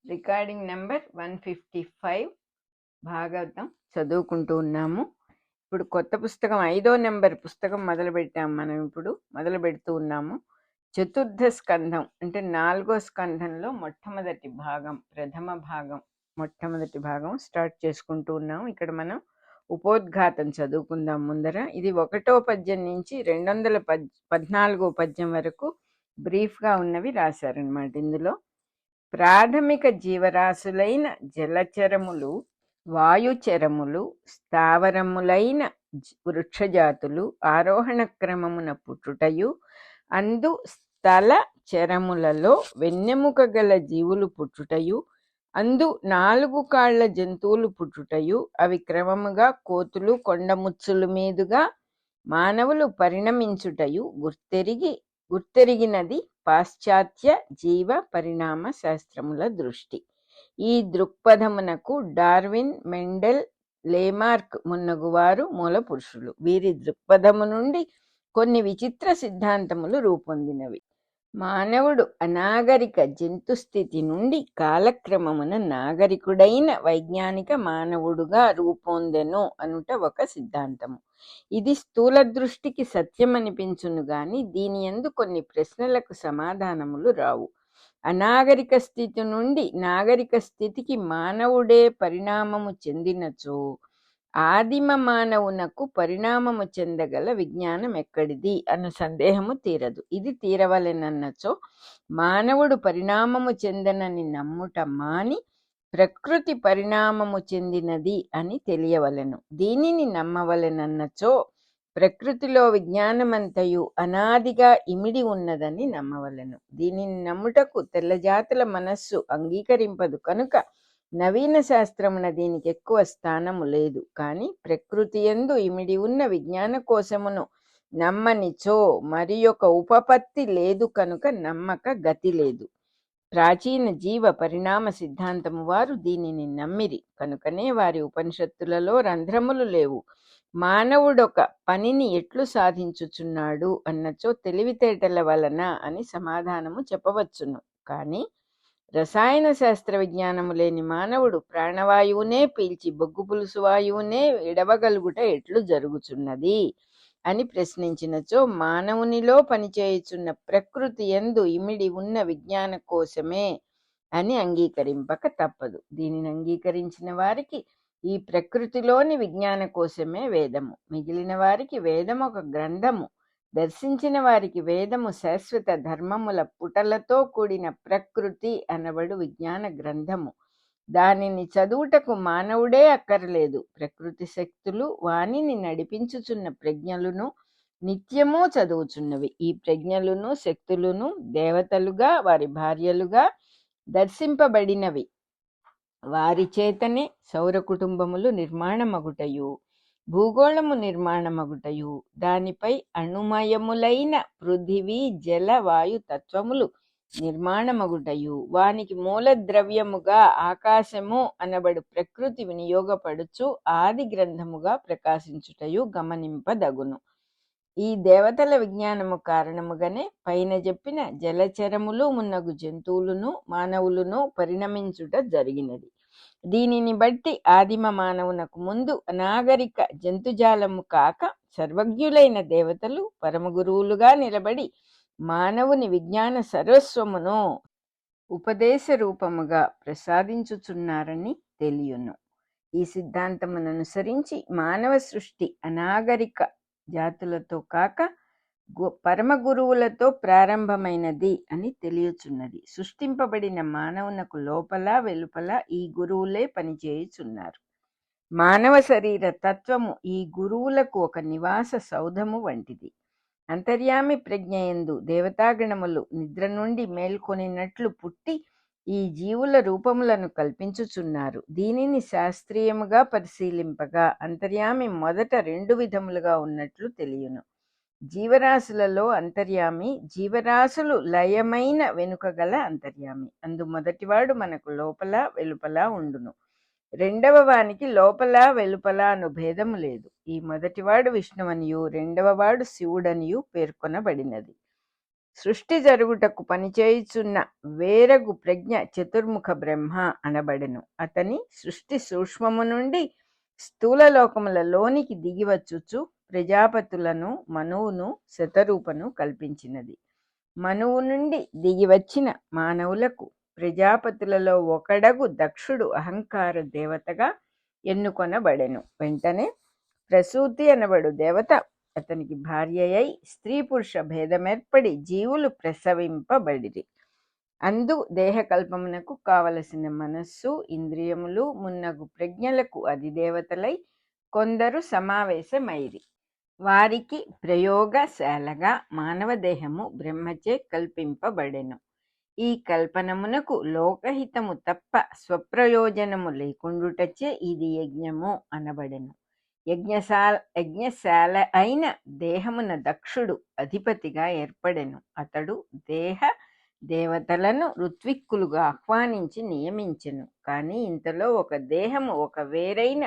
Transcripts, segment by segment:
Recording number 155 Bhagavatam చదువుకుంటూ ఉన్నాము. ఇప్పుడు కొత్త పుస్తకం 5వ నెంబర్ పుస్తకం మొదలు పెడుతూ ఉన్నాము. చతుర్థ స్కంధం అంటే 4వ స్కంధంలో మొట్టమొదటి భాగం స్టార్ట్ చేసుకుంటూ ఉన్నాము. ఇక్కడ మనం ఉపోద్ఘాతం చదువుకుందాం. ముందర ఇది 1వ పద్యం నుంచి 214వ పద్యం వరకు బ్రీఫ్గా ఉన్నవి రాశారనమాట. ఇందులో ప్రాథమిక జీవరాశులైన జలచరములు, వాయుచరములు, స్థావరములైన వృక్షజాతులు ఆరోహణ క్రమమున పుట్టుటయు, అందు స్థల చరములలో వెన్నెముక గల జీవులు పుట్టుటయు, అందు 4 కాళ్ల జంతువులు పుట్టుటయు, అవి క్రమముగా కోతులు కొండముచ్చుల మీదుగా మానవులు పరిణమించుటయు గుర్తెరిగినది పాశ్చాత్య జీవ పరిణామ శాస్త్రముల దృష్టి. ఈ దృక్పథమునకు డార్విన్, మెండెల్, లేమార్క్ మున్నగువారు మూల పురుషులు. వీరి దృక్పథము నుండి కొన్ని విచిత్ర సిద్ధాంతములు రూపొందినవి. మానవుడు అనాగరిక జంతు స్థితి నుండి కాలక్రమమున నాగరికుడైన వైజ్ఞానిక మానవుడుగా రూపొందెను అనుట ఒక సిద్ధాంతము. ఇది స్థూల దృష్టికి సత్యమనిపించును గాని దీని యందు కొన్ని ప్రశ్నలకు సమాధానములు రావు. అనాగరిక స్థితి నుండి నాగరిక స్థితికి మానవుడే పరిణామము చెందినచో ఆదిమ మానవునకు పరిణామము చెందగల విజ్ఞానం ఎక్కడిది అన్న సందేహము తీరదు. ఇది తీరవలెనన్నచో మానవుడు పరిణామము చెందనని నమ్ముట మాని ప్రకృతి పరిణామము చెందినది అని తెలియవలెను. దీనిని నమ్మవలెనన్నచో ప్రకృతిలో విజ్ఞానమంతయు అనాదిగా ఇమిడి ఉన్నదని నమ్మవలెను. దీనిని నమ్ముటకు తెల్లజాతుల మనస్సు అంగీకరింపదు కనుక నవీన శాస్త్రమున దీనికి ఎక్కువ స్థానము లేదు. కానీ ప్రకృతి యందు ఇమిడి ఉన్న విజ్ఞాన కోశమును నమ్మనిచో మరి ఒక ఉపపత్తి లేదు కనుక నమ్మక గతి లేదు. ప్రాచీన జీవ పరిణామ సిద్ధాంతము వారు దీనిని నమ్మిరి కనుకనే వారి ఉపనిషత్తులలో రంధ్రములు లేవు. మానవుడొక పనిని ఎట్లు సాధించుచున్నాడు అన్నచో తెలివితేటల వలన అని సమాధానము చెప్పవచ్చును. కానీ రసాయన శాస్త్ర విజ్ఞానము లేని మానవుడు ప్రాణవాయువునే పీల్చి బొగ్గు పులుసు వాయువునే ఎడవగలుగుట ఎట్లు జరుగుచున్నది అని ప్రశ్నించినచో మానవునిలో పనిచేయుచున్న ప్రకృతి యందు ఇమిడి ఉన్న విజ్ఞాన కోశమే అని అంగీకరింపక తప్పదు. దీనిని అంగీకరించిన వారికి ఈ ప్రకృతిలోని విజ్ఞాన కోశమే వేదము. మిగిలిన వారికి వేదము ఒక గ్రంథము. దర్శించిన వారికి వేదము శాశ్వత ధర్మముల పుటలతో కూడిన ప్రకృతి అనబడు విజ్ఞాన గ్రంథము. దానిని చదువుటకు మానవుడే అక్కరలేదు. ప్రకృతి శక్తులు వానిని నడిపించుచున్న ప్రజ్ఞలును నిత్యము చదువుచున్నవి. ఈ ప్రజ్ఞలును శక్తులను దేవతలుగా వారి భార్యలుగా దర్శింపబడినవి. వారి చేతనే సౌర కుటుంబములు నిర్మాణమగుటయు, భూగోళము నిర్మాణమగుటయు, దానిపై అణుమయములైన పృథివీ జల వాయు తత్వములు నిర్మాణమగుటయు, వానికి మూల ద్రవ్యముగా ఆకాశము అనబడు ప్రకృతి వినియోగపడుచు ఆది గ్రంథముగా ప్రకాశించుటయు గమనింపదగును. ఈ దేవతల విజ్ఞానము కారణముగానే పైన చెప్పిన జలచరములు మున్నగు జంతువులను మానవులను పరిణమించుట జరిగినది. దీనిని బట్టి ఆదిమ మానవునకు ముందు అనాగరిక జంతుజాలము కాక సర్వజ్ఞులైన దేవతలు పరమగురువులుగా నిలబడి మానవుని విజ్ఞాన సర్వస్వమును ఉపదేశ రూపముగా ప్రసాదించుచున్నారని తెలియను. ఈ సిద్ధాంతమును అనుసరించి మానవ సృష్టి అనాగరిక జాతులతో కాక పరమ గురువులతో ప్రారంభమైనది అని తెలియచున్నది. సృష్టింపబడిన మానవునకు లోపల వెలుపల ఈ గురువులే పనిచేయుచున్నారు. మానవ శరీర తత్వము ఈ గురువులకు ఒక నివాస సౌధము వంటిది. అంతర్యామి ప్రజ్ఞయందు దేవతాగణములు నిద్ర నుండి మేల్కొనినట్లు పుట్టి ఈ జీవుల రూపములను కల్పించుచున్నారు. దీనిని శాస్త్రీయముగా పరిశీలింపగా అంతర్యామి మొదట 2 విధములుగా ఉన్నట్లు తెలియను. జీవరాశులలో అంతర్యామి, జీవరాశులు లయమైన వెనుక గల అంతర్యామి. అందు మొదటివాడు మనకు లోపల వెలుపల ఉండును. రెండవ వానికి లోపల వెలుపల అను భేదము లేదు. ఈ మొదటివాడు విష్ణువనియు రెండవ వాడు శివుడనియు పేర్కొనబడినది. సృష్టి జరుగుటకు పనిచేయుచున్న వేరగు ప్రజ్ఞ చతుర్ముఖ బ్రహ్మ అనబడెను. అతని సృష్టి సూక్ష్మము నుండి స్థూల లోకముల లోనికి దిగివచ్చుచు ప్రజాపతులను మనువును శతరూపను కల్పించినది. మనువు నుండి దిగివచ్చిన మానవులకు ప్రజాపతులలో ఒకడగు దక్షుడు అహంకార దేవతగా ఎన్నుకొనబడెను. వెంటనే ప్రసూతి అనబడు దేవత అతనికి భార్య అయి స్త్రీ పురుష భేదమేర్పడి జీవులు ప్రసవింపబడిరి. అందు దేహకల్పమునకు కావలసిన మనస్సు ఇంద్రియములు మున్నగు ప్రజ్ఞలకు అధిదేవతలై కొందరు సమావేశమైరి. వారికి ప్రయోగశాలగా మానవ దేహము బ్రహ్మచే కల్పింపబడెను. ఈ కల్పనమునకు లోకహితము తప్ప స్వప్రయోజనము లేకుండుటచే ఇది యజ్ఞము అనబడెను. యజ్ఞశాల అయిన దేహమున దక్షుడు అధిపతిగా ఏర్పడెను. అతడు దేహ దేవతలను ఋత్విక్కులుగా ఆహ్వానించి నియమించెను. కానీ ఇంతలో ఒక దేహము ఒక వేరైన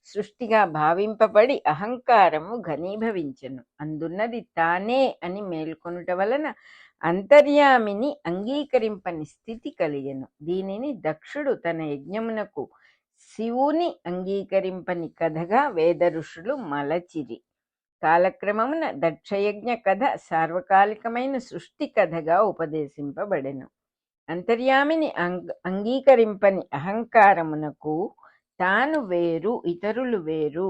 సృష్టిగా భావింపబడి అహంకారము ఘనీభవించెను. అందున్నది తానే అని మేల్కొనుట వలన అంతర్యామిని అంగీకరింపని స్థితి కలిగెను. దీనిని దక్షుడు తన యజ్ఞమునకు శివుని అంగీకరింపని కథగా వేద ఋషులు మలచిరి. కాలక్రమమున దక్షయజ్ఞ కథ సార్వకాలికమైన సృష్టి కథగా ఉపదేశింపబడెను. అంతర్యామిని అంగీకరింపని అహంకారమునకు తాను వేరు ఇతరులు వేరు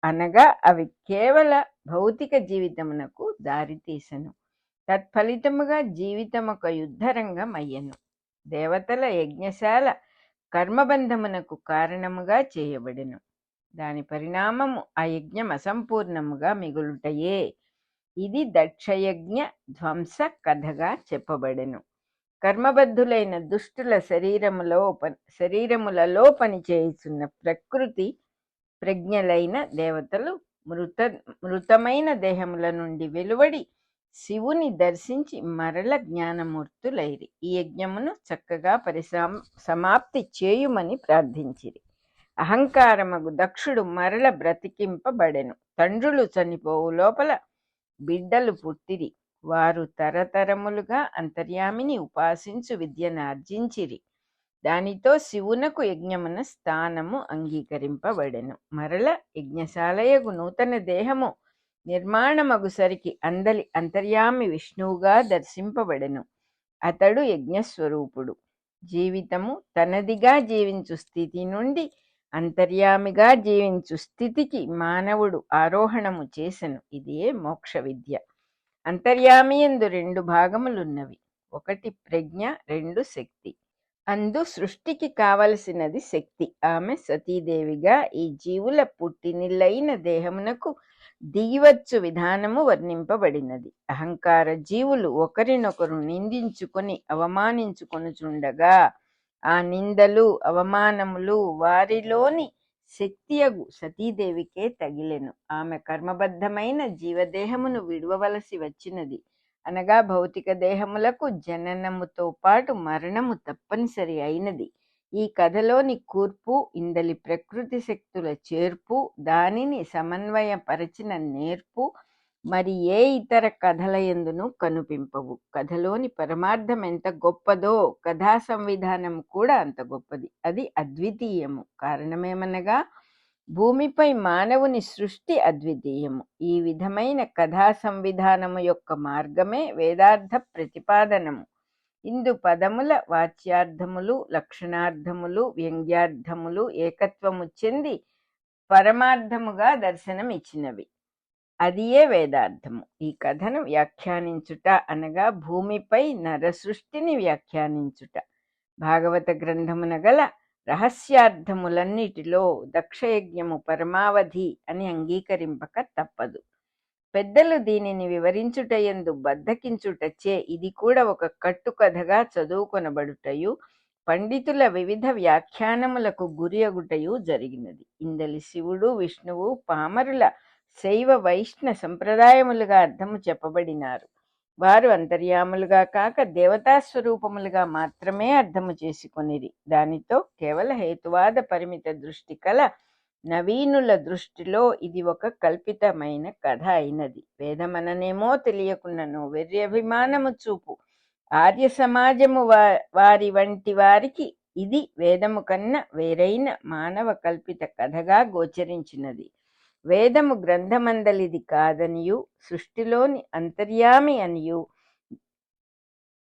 అనగా అవి కేవల భౌతిక జీవితమునకు దారితీసెను. తత్ఫలితముగా జీవితమొక యుద్ధరంగం అయ్యెను. దేవతల యజ్ఞశాల కర్మబంధమునకు కారణముగా చేయబడెను. దాని పరిణామము ఆ యజ్ఞం అసంపూర్ణముగా మిగులుటయే. ఇది దక్షయజ్ఞ ధ్వంస కథగా చెప్పబడెను. కర్మబద్ధులైన దుష్టుల శరీరములలో పనిచేయుచున్న ప్రకృతి ప్రజ్ఞలైన దేవతలు మృతమైన దేహముల నుండి వెలువడి శివుని దర్శించి మరల జ్ఞానమూర్తులైరి. ఈ యజ్ఞమును చక్కగా సమాప్తి చేయుమని ప్రార్థించిరి. అహంకారమగు దక్షుడు మరల బ్రతికింపబడెను. తండ్రులు చనిపోవు లోపల బిడ్డలు పుట్టిరి. వారు తరతరములుగా అంతర్యామిని ఉపాసించు విద్యను ఆర్జించిరి. దానితో శివునకు యజ్ఞమున స్థానము అంగీకరింపబడెను. మరల యజ్ఞశాలయగు నూతన దేహము నిర్మాణమగుసరికి అంతర్యామి విష్ణువుగా దర్శింపబడెను. అతడు యజ్ఞస్వరూపుడు. జీవితము తనదిగా జీవించు స్థితి నుండి అంతర్యామిగా జీవించు స్థితికి మానవుడు ఆరోహణము చేసెను. ఇదే మోక్ష విద్య. అంతర్యామియందు 2 భాగములున్నవి. 1 ప్రజ్ఞ, 2 శక్తి. అందు సృష్టికి కావలసినది శక్తి. ఆమె సతీదేవిగా ఈ జీవుల పుట్టినిల్లైన దేహమునకు దిగివచ్చు విధానము వర్ణింపబడినది. అహంకార జీవులు ఒకరినొకరు నిందించుకొని అవమానించుకొనుచుండగా ఆ నిందలు అవమానములు వారిలోని శక్తియగు సతీదేవికే తగిలెను. ఆమె కర్మబద్ధమైన జీవదేహమును విడువవలసి వచ్చినది. అనగా భౌతిక దేహములకు జననముతో పాటు మరణము తప్పనిసరి అయినది. ఈ కథలోని కూర్పు ఇందలి ప్రకృతి శక్తుల చేర్పు, దానిని సమన్వయపరచిన నేర్పు మరి ఏ ఇతర కథల యందును కనుపింపవు. కథలోని పరమార్థం ఎంత గొప్పదో కథా సంవిధానం కూడా అంత గొప్పది. అది అద్వితీయము. కారణమేమనగా భూమిపై మానవుని సృష్టి అద్వితీయము. ఈ విధమైన కథా సంవిధానము యొక్క మార్గమే వేదార్థ ప్రతిపాదనము. ఇందు పదముల వాచ్యార్థములు, లక్షణార్థములు, వ్యంగ్యార్థములు ఏకత్వము చెంది పరమార్థముగా దర్శనమిచ్చినవి. అదియే వేదార్థము. ఈ కథను వ్యాఖ్యానించుట అనగా భూమిపై నరసృష్టిని వ్యాఖ్యానించుట. భాగవత గ్రంథమున గల రహస్యార్థములన్నిటిలో దక్షయజ్ఞము పరమావధి అని అంగీకరింపక తప్పదు. పెద్దలు దీనిని వివరించుటయందు బద్ధకించుటచే ఇది కూడా ఒక కట్టుకథగా చదువుకొనబడుటయు పండితుల వివిధ వ్యాఖ్యానములకు గురియగుటయు జరిగినది. ఇందలి శివుడు విష్ణువు పామరుల శైవ వైష్ణ సంప్రదాయములుగా అర్థము చెప్పబడినారు. వారు అంతర్యాములుగా కాక దేవతాస్వరూపములుగా మాత్రమే అర్థము చేసుకొనిరి. దానితో కేవల హేతువాద పరిమిత దృష్టి కల నవీనుల దృష్టిలో ఇది ఒక కల్పితమైన కథ అయినది. వేదమననేమో తెలియకున్నను వెర్యభిమానము చూపు ఆర్య సమాజము వారి వంటి వారికి ఇది వేదము కన్నా వేరైన మానవ కల్పిత కథగా గోచరించినది. వేదము గ్రంథమందలిది కాదనియు సృష్టిలోని అంతర్యామి అనియు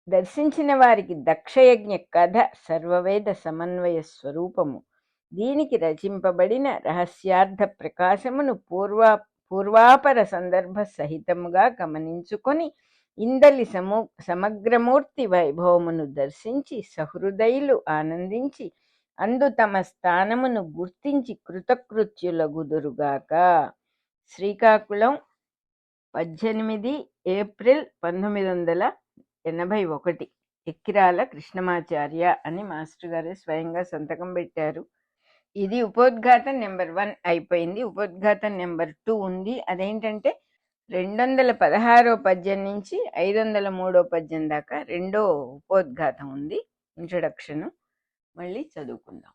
దర్శించిన వారికి దక్షయజ్ఞ కథ సర్వవేద సమన్వయ స్వరూపము. దీనికి రచింపబడిన రహస్యార్థ ప్రకాశమును పూర్వాపర సందర్భ సహితముగా గమనించుకొని ఇందలి సమగ్రమూర్తి వైభవమును దర్శించి సహృదయులు ఆనందించి అందు తమ స్థానమును గుర్తించి కృతకృత్యులగుదురుగాక. శ్రీకాకుళం, 18 ఏప్రిల్ 1981. ఎక్కిరాల కృష్ణమాచార్య అని మాస్టర్ గారే స్వయంగా సంతకం పెట్టారు. ఇది ఉపోద్ఘాతం నెంబర్ 1 అయిపోయింది. ఉపోద్ఘాతం నెంబర్ 2 ఉంది. అదేంటంటే 216 పద్యం నుంచి 503 పద్యం దాకా రెండో ఉపోద్ఘాతం ఉంది. ఇంట్రడక్షన్ మళ్ళీ చదువుకుందాం.